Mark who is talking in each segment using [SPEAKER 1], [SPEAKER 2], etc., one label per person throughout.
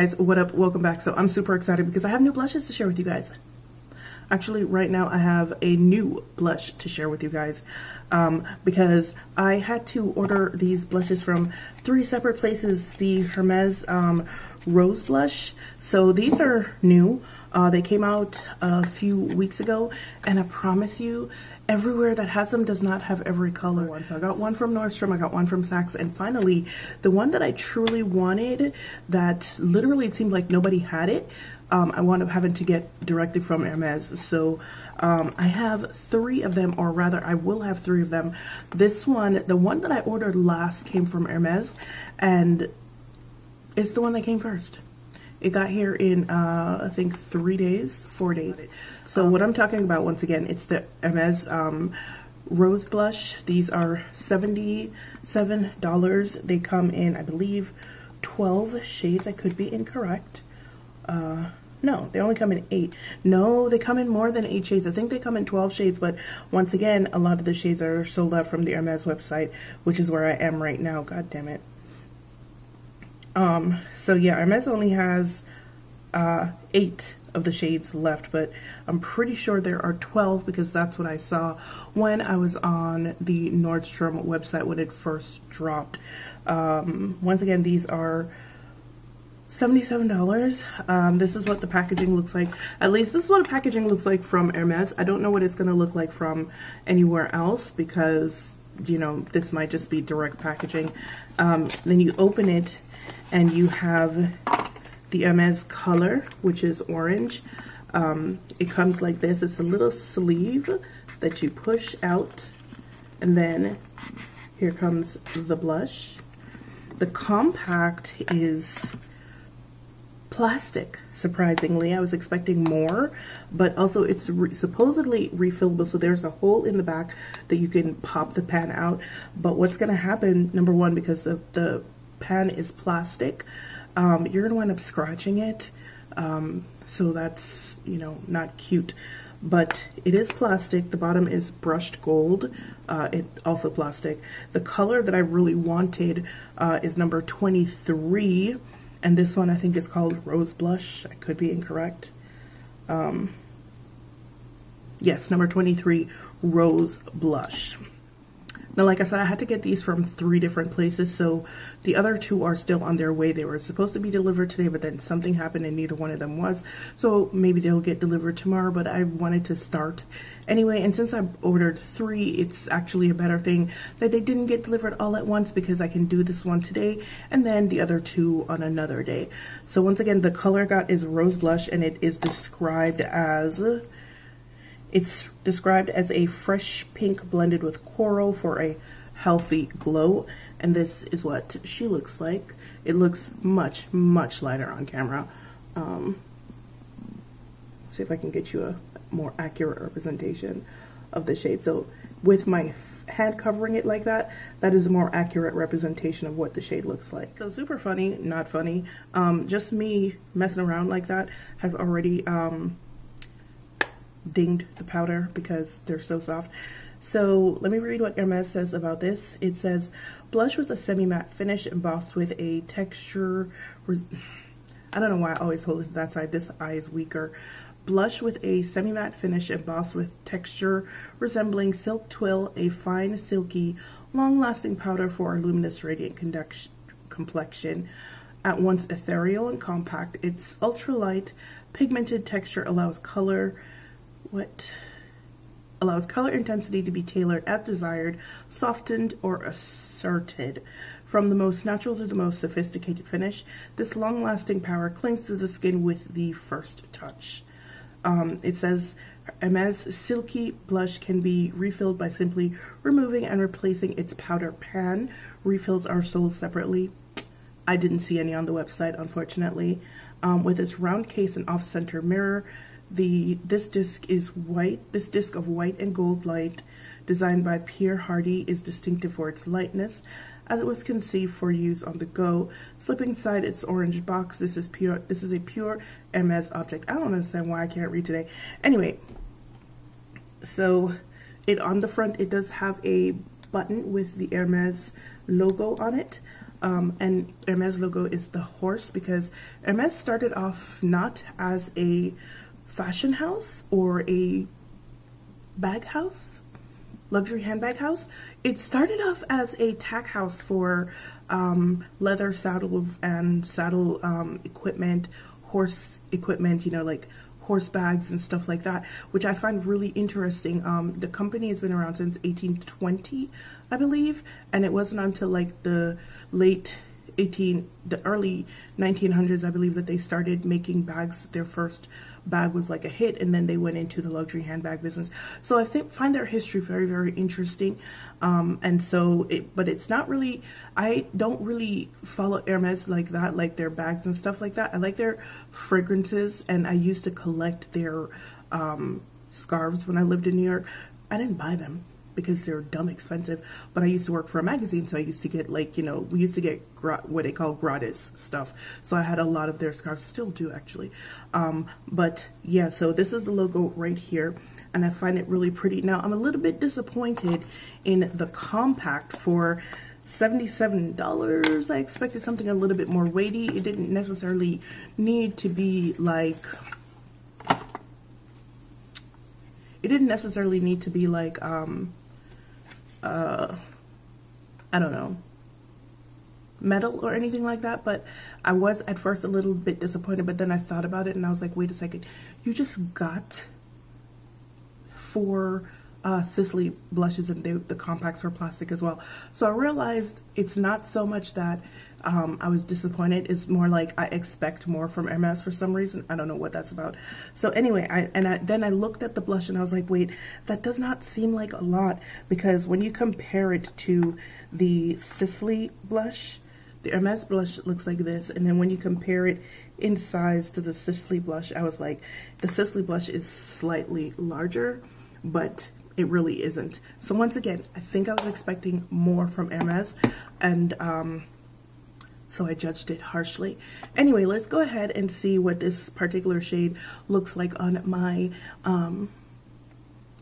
[SPEAKER 1] guys, what up? Welcome back. So I'm super excited because I have new blushes to share with you guys. Actually, right now I have a new blush to share with you guys because I had to order these blushes from 3 separate places. The Hermes Rose Blush. So these are new. They came out a few weeks ago, and I promise you, everywhere that has them does not have every color. So I got one from Nordstrom, I got one from Saks, and finally, the one that I truly wanted, that literally it seemed like nobody had it, I wound up having to get directly from Hermes. So I have 3 of them, or rather I will have 3 of them. This one, the one that I ordered last, came from Hermes, and it's the one that came first. It got here in, I think 4 days. So what I'm talking about, once again, it's the Hermes Rose Blush. These are $77. They come in, I believe, 12 shades. I could be incorrect. No, they only come in 8. No, they come in more than 8 shades. I think they come in 12 shades, but once again, a lot of the shades are sold out from the Hermes website, which is where I am right now. God damn it. So yeah, Hermes only has 8 of the shades left, but I'm pretty sure there are 12 because that's what I saw when I was on the Nordstrom website when it first dropped. Once again, these are $77. This is what the packaging looks like. At least this is what the packaging looks like from Hermes. I don't know what it's going to look like from anywhere else because, you know, this might just be direct packaging. Then you open it and you have the Hermes color, which is orange. It comes like this. It's a little sleeve that you push out, and then here comes the blush. The compact is plastic, surprisingly. I was expecting more, but also it's supposedly refillable, so there's a hole in the back that you can pop the pan out. But what's going to happen, number one, because of the pan is plastic, you're going to wind up scratching it, so that's, you know, not cute. But it is plastic. The bottom is brushed gold. It also plastic. The color that I really wanted is number 23, and this one I think is called Rose Blush. I could be incorrect. Yes, number 23, Rose Blush. Now, like I said, I had to get these from 3 different places, so the other 2 are still on their way. They were supposed to be delivered today, but then something happened and neither one of them was. So maybe they'll get delivered tomorrow, but I wanted to start anyway. And since I ordered 3, it's actually a better thing that they didn't get delivered all at once, because I can do this one today and then the other 2 on another day. So once again, the color I got is Rose Blush, and it is described as... It's described as a fresh pink blended with coral for a healthy glow. And this is what she looks like. It looks much, much lighter on camera. See if I can get you a more accurate representation of the shade. So with my hand covering it like that, that is a more accurate representation of what the shade looks like. So super funny, not funny. Just me messing around like that has already... dinged the powder because they're so soft. So let me read what Hermes says about this. It says, blush with a semi-matte finish embossed with a texture... I don't know why I always hold it to that side. This eye is weaker. Blush with a semi-matte finish embossed with texture resembling silk twill, a fine, silky, long-lasting powder for a luminous, radiant complexion. At once ethereal and compact, its ultralight, pigmented texture allows color intensity to be tailored as desired, softened or asserted. From the most natural to the most sophisticated finish, this long-lasting power clings to the skin with the first touch. It says, Hermes Silky blush can be refilled by simply removing and replacing its powder pan. Refills are sold separately. I didn't see any on the website, unfortunately. With its round case and off-center mirror, this disc of white and gold light, designed by Pierre Hardy, is distinctive for its lightness, as it was conceived for use on the go. Slipping inside its orange box, this is a pure Hermes object. I don't understand why I can't read today. Anyway, so on the front, it does have a button with the Hermes logo on it. And Hermes logo is the horse, because Hermes started off not as a fashion house or a bag house, luxury handbag house. It started off as a tack house for leather saddles and saddle equipment, horse equipment, you know, like horse bags and stuff like that, which I find really interesting. The company has been around since 1820, I believe, and it wasn't until like the early 1900s, I believe, that they started making bags. Their first bag was like a hit, and then they went into the luxury handbag business. So I find their history very, very interesting. And so but it's not really, I don't really follow Hermes like that, like their bags and stuff like that. I like their fragrances, and I used to collect their scarves when I lived in New York. I didn't buy them because they're dumb expensive, but I used to work for a magazine, so I used to get, like, you know, we used to get what they call gratis stuff, so I had a lot of their scarves, still do actually. But yeah, so this is the logo right here, and I find it really pretty. Now I'm a little bit disappointed in the compact for $77. I expected something a little bit more weighty. It didn't necessarily need to be like, I don't know, metal or anything like that, but I was at first a little bit disappointed, but then I thought about it and I was like, wait a second, you just got 4 Sisley blushes, and the compacts were plastic as well. So I realized it's not so much that I was disappointed, it's more like I expect more from Hermes for some reason. I don't know what that's about. So anyway, then I looked at the blush and I was like, wait, that does not seem like a lot, because when you compare it to the Sisley blush, the Hermes blush looks like this, and then when you compare it in size to the Sisley blush, I was like, the Sisley blush is slightly larger, but it really isn't. So once again, I think I was expecting more from Hermes, and so I judged it harshly. Anyway, let's go ahead and see what this particular shade looks like on my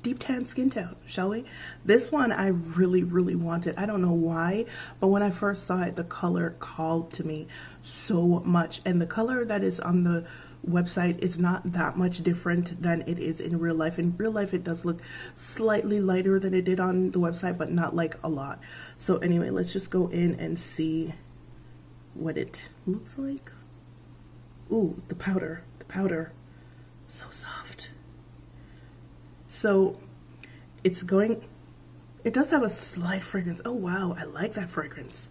[SPEAKER 1] deep tan skin tone, shall we? This one I really, really wanted. I don't know why, but when I first saw it, the color called to me so much. And the color that is on the website is not that much different than it is in real life. In real life, it does look slightly lighter than it did on the website, but not like a lot. So anyway, let's just go in and see what it looks like. Ooh, the powder, so soft. So it does have a slight fragrance. Oh wow, I like that fragrance.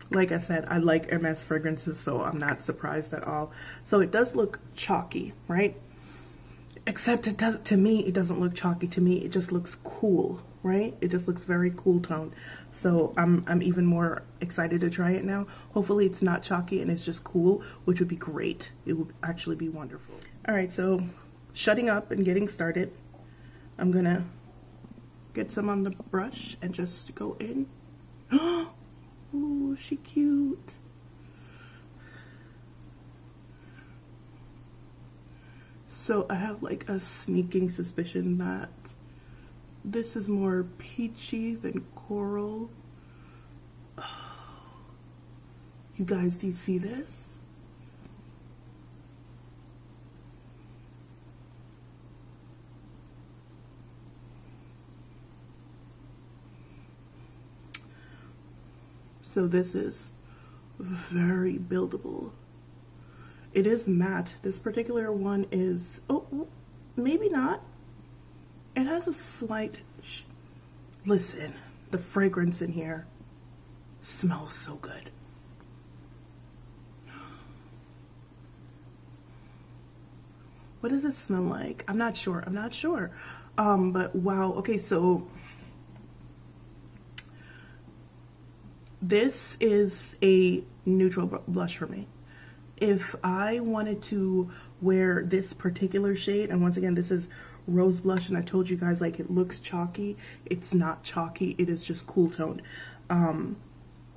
[SPEAKER 1] Like I said, I like Hermes fragrances, so I'm not surprised at all. So it does look chalky, right? Except to me, it doesn't look chalky to me. It just looks cool, right? It just looks very cool toned. So I'm even more excited to try it now. Hopefully it's not chalky and it's just cool, which would be great. It would actually be wonderful. All right, so shutting up and getting started, I'm gonna get some on the brush and just go in. Ooh, she cute. So I have like a sneaking suspicion that this is more peachy than coral. Oh, you guys, do you see this? So this is very buildable. It is matte. This particular one is, oh, maybe not. It has a slight, listen, the fragrance in here smells so good. What does it smell like? I'm not sure. But wow, okay, so this is a neutral blush for me. If I wanted to wear this particular shade, and once again, this is rose blush, and I told you guys, like, it looks chalky. It's not chalky, it is just cool toned.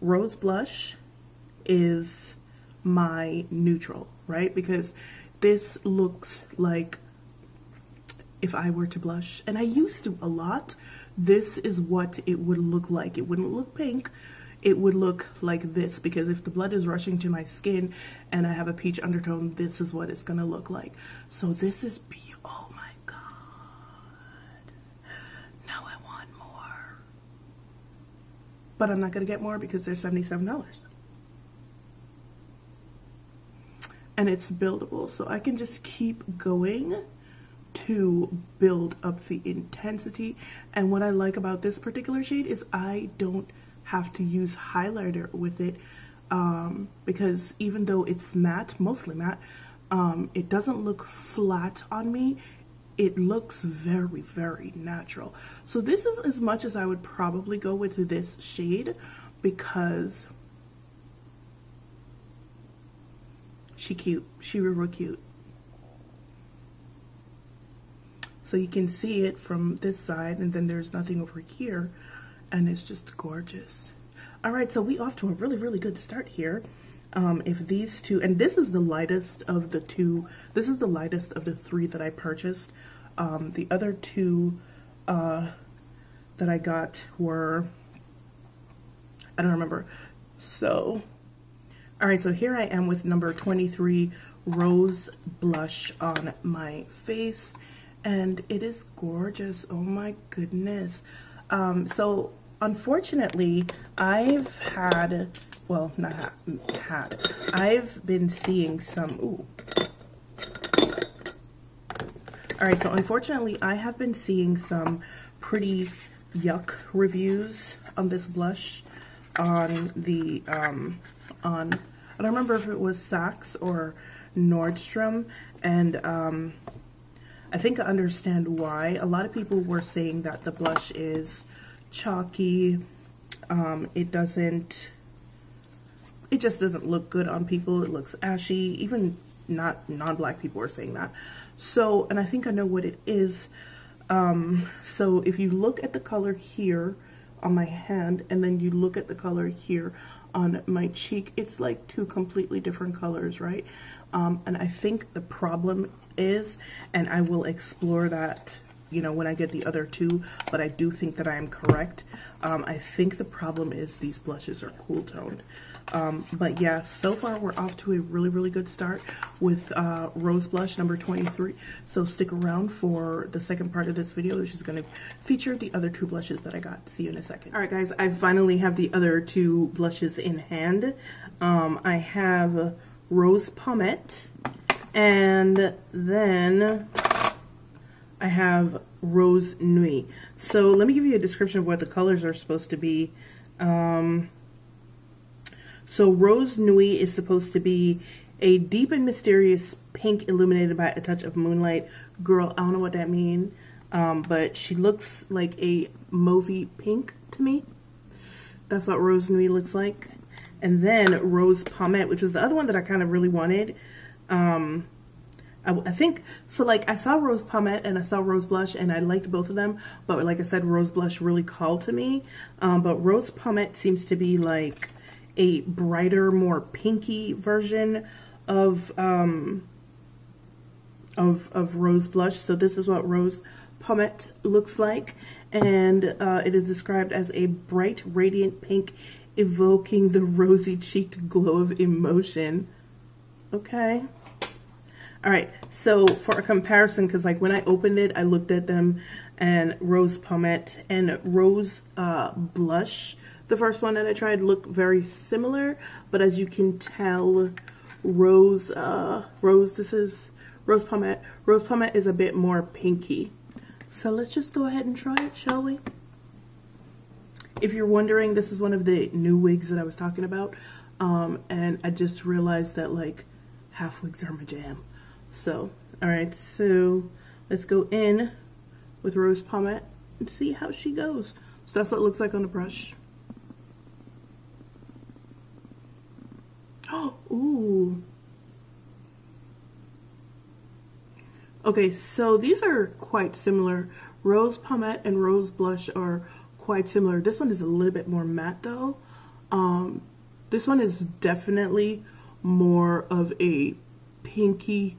[SPEAKER 1] Rose blush is my neutral, right? Because this looks like if I were to blush, and I used to a lot, this is what it would look like. It wouldn't look pink. it would look like this, because if the blood is rushing to my skin and I have a peach undertone, this is what it's gonna look like. So this is beautiful. Oh my god, now I want more, but I'm not gonna get more because they're $77 and it's buildable, so I can just keep going to build up the intensity. And what I like about this particular shade is I don't have to use highlighter with it, because even though it's matte, mostly matte, it doesn't look flat on me. It looks very, very natural. So this is as much as I would probably go with this shade, because she cute. She real cute. So you can see it from this side, and then there's nothing over here, and it's just gorgeous. All right, so we off to a really, really good start here. If these two, and this is the lightest of the two, this is the lightest of the three that I purchased. The other two that I got were, I don't remember. So, all right, so here I am with number 23 Rose Blush on my face. And it is gorgeous. Oh my goodness. So unfortunately, I've had, well, not had, I've been seeing some, ooh. All right, so unfortunately, I have been seeing some pretty yuck reviews on this blush on the, I don't remember if it was Saks or Nordstrom, and I think I understand why. A lot of people were saying that the blush is chalky. It just doesn't look good on people. It looks ashy. Even non-black people are saying that. So, and I think I know what it is. So if you look at the color here on my hand, and then you look at the color here on my cheek, it's like two completely different colors, right? And I think the problem is, and I will explore that, you know, when I get the other two, but I do think that I am correct. I think the problem is these blushes are cool toned. But yeah, so far we're off to a really, really good start with Rose Blush number 23. So stick around for the second part of this video, which is going to feature the other two blushes that I got. See you in a second. All right, guys, I finally have the other two blushes in hand. I have Rose Pommet, and then I have Rose Nuit. So let me give you a description of what the colors are supposed to be. So Rose Nuit is supposed to be a deep and mysterious pink illuminated by a touch of moonlight. Girl, I don't know what that means, but she looks like a mauvey pink to me. That's what Rose Nuit looks like. And then Rose Pommet, which was the other one that I kind of really wanted. I think, so like I saw Rose Pommet and I saw Rose Blush and I liked both of them. But like I said, Rose Blush really called to me. But Rose Pommet seems to be like a brighter, more pinky version of Rose Blush. So this is what Rose Pommet looks like. And it is described as a bright, radiant pink evoking the rosy-cheeked glow of emotion. Okay. All right, so for a comparison, because like when I opened it, I looked at them, and Rose Pommet and Rose Blush, the first one that I tried, looked very similar, but as you can tell, Rose Pommet is a bit more pinky. So let's just go ahead and try it, shall we? If you're wondering, this is one of the new wigs that I was talking about, and I just realized that like half wigs are my jam. So, all right, so let's go in with Rose Pommet and see how she goes. So that's what it looks like on the brush. Oh, ooh. Okay, so these are quite similar. Rose Pommet and Rose Blush are quite similar. This one is a little bit more matte though. This one is definitely more of a pinky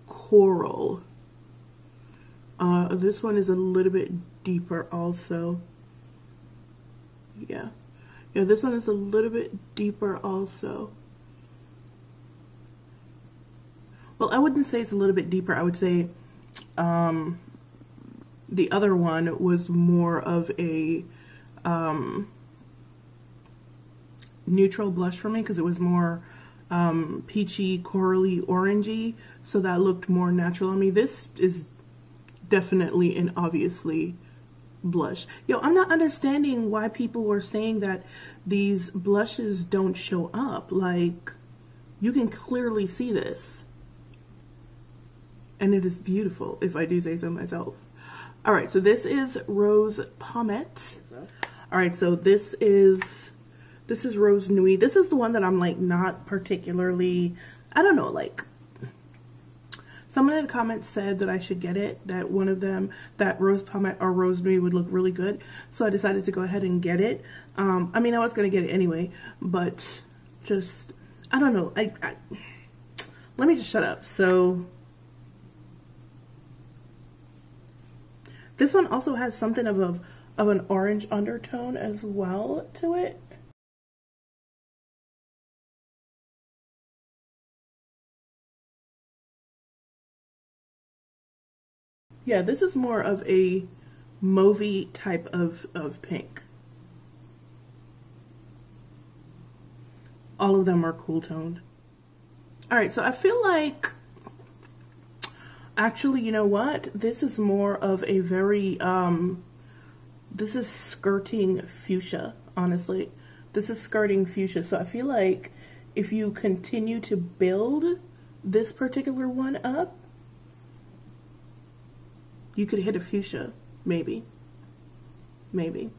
[SPEAKER 1] coral. This one is a little bit deeper also. Yeah, Yeah, this one is a little bit deeper also. Well, I wouldn't say it's a little bit deeper. I would say the other one was more of a neutral blush for me because it was more peachy, corally, orangey, so that looked more natural on me. This is definitely and obviously blush. Yo, I'm not understanding why people were saying that these blushes don't show up. Like, you can clearly see this. And it is beautiful, if I do say so myself. All right, so this is Rose Pommette. All right, so this is Rose Nuit. This is the one that I'm like not particularly, I don't know, like, someone in the comments said that I should get it, that one of them, that Rose Pommette or Rose Nuit would look really good. So I decided to go ahead and get it. I mean, I was going to get it anyway, but just, I don't know. Let me just shut up. So this one also has something of an orange undertone as well to it. Yeah, this is more of a mauvey type of pink. All of them are cool toned. All right, so I feel like, actually, you know what? This is more of a very, this is skirting fuchsia, honestly. This is skirting fuchsia. So I feel like if you continue to build this particular one up, you could hit a fuchsia, maybe. Maybe.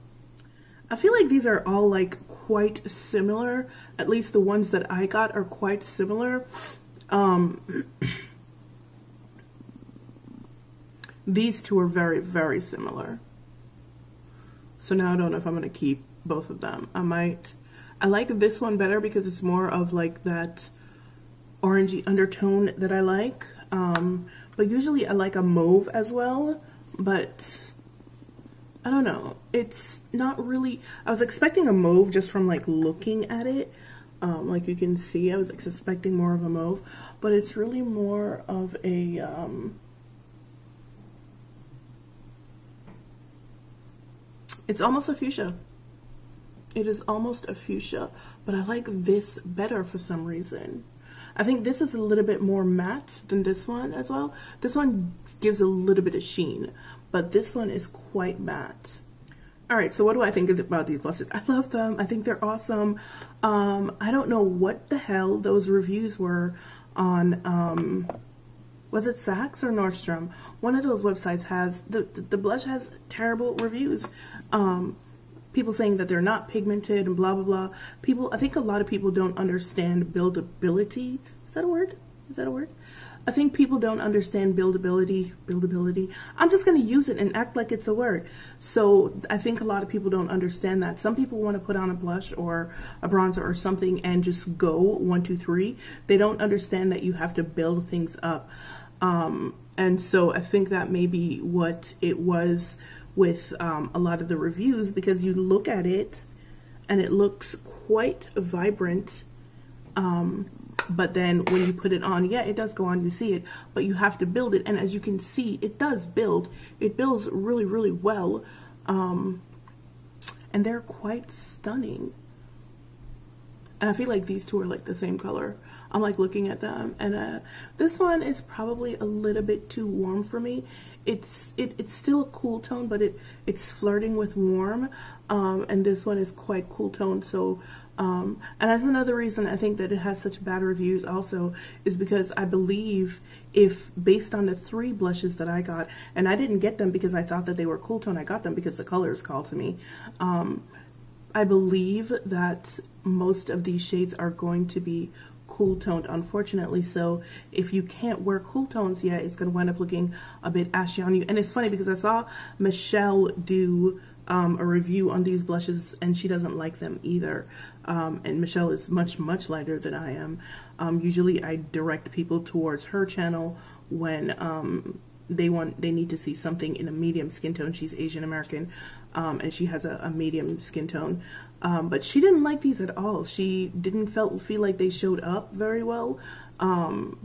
[SPEAKER 1] I feel like these are all like quite similar. At least the ones that I got are quite similar. These two are very, very similar. So now I don't know if I'm going to keep both of them. I like this one better because it's more of like that orangey undertone that I like. But usually I like a mauve as well, but I don't know. It's not really, I was expecting a mauve just from like looking at it. Like you can see, I was expecting more of a mauve, but it's really more of a, it's almost a fuchsia. It is almost a fuchsia, but I like this better for some reason. I think this is a little bit more matte than this one as well. This one gives a little bit of sheen, but this one is quite matte. All right, so what do I think about these blushes? I love them. I think they're awesome. I don't know what the hell those reviews were on, was it Saks or Nordstrom? One of those websites has, the blush has terrible reviews. People saying that they're not pigmented and blah, blah, blah. I think a lot of people don't understand buildability. Is that a word? Is that a word? I think people don't understand buildability. I'm just going to use it and act like it's a word. So I think a lot of people don't understand that. Some people want to put on a blush or a bronzer or something and just go 1, 2, 3. They don't understand that you have to build things up. And so I think that may be what it was with a lot of the reviews, because you look at it and it looks quite vibrant, but then when you put it on, yeah, it does go on, you see it, but you have to build it, and as you can see, it does build. It builds really, really well, and they're quite stunning. And I feel like these two are like the same color. I'm like looking at them, and this one is probably a little bit too warm for me. It's still a cool tone, but it's flirting with warm, and this one is quite cool tone. So and that's another reason I think that it has such bad reviews also, is because I believe, if based on the 3 blushes that I got, and I didn't get them because I thought that they were cool tone, I got them because the colors called to me. I believe that most of these shades are going to be cool toned, unfortunately. So if you can't wear cool tones yet, it's going to wind up looking a bit ashy on you. And it's funny because I saw Michelle do a review on these blushes, and she doesn't like them either. And Michelle is much lighter than I am. Usually I direct people towards her channel when they need to see something in a medium skin tone. She's Asian American, and she has a medium skin tone. but she didn't like these at all. She didn't feel like they showed up very well.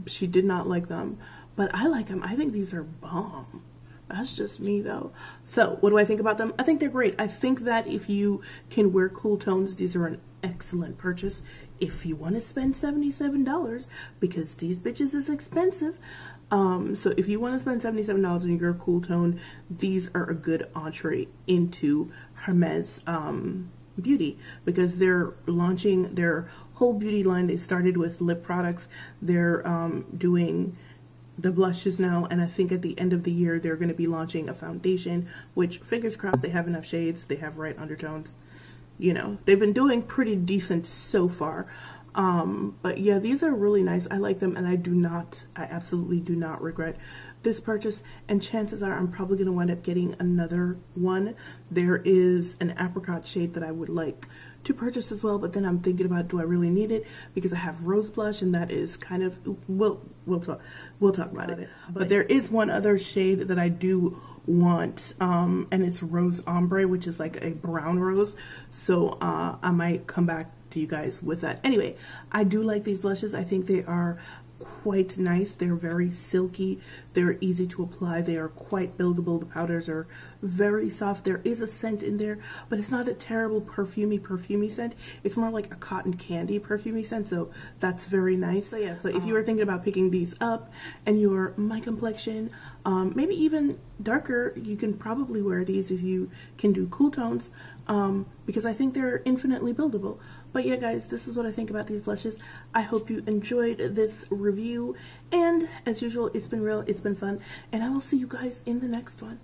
[SPEAKER 1] She did not like them, but I like them. I think these are bomb. That's just me though. So what do I think about them? I think they're great. I think that if you can wear cool tones, these are an excellent purchase. If you want to spend $77, because these bitches is expensive. So if you want to spend $77 on your cool tone, these are a good entree into Hermes beauty, because they're launching their whole beauty line. They started with lip products. They're doing the blushes now, and I think at the end of the year they're going to be launching a foundation, which fingers crossed they have enough shades, they have right undertones. You know, they've been doing pretty decent so far. But yeah, these are really nice. I like them, and I absolutely do not regret this purchase, and chances are I'm probably going to wind up getting another one. There is an apricot shade that I would like to purchase as well, but then I'm thinking about, do I really need it? Because I have rose blush, and that is kind of, we'll talk about it. But there is one other shade that I do want, and it's rose ombre, which is like a brown rose. So I might come back to you guys with that. Anyway, I do like these blushes. I think they are quite nice. They're very silky. They're easy to apply. They are quite buildable. The powders are very soft. There is a scent in there, but it's not a terrible perfumey scent. It's more like a cotton candy perfumey scent, so that's very nice. So yeah, so if you were thinking about picking these up and you're my complexion, maybe even darker, you can probably wear these if you can do cool tones, because I think they're infinitely buildable. But yeah, guys, this is what I think about these blushes. I hope you enjoyed this review, and as usual, it's been real, it's been fun, and I will see you guys in the next one.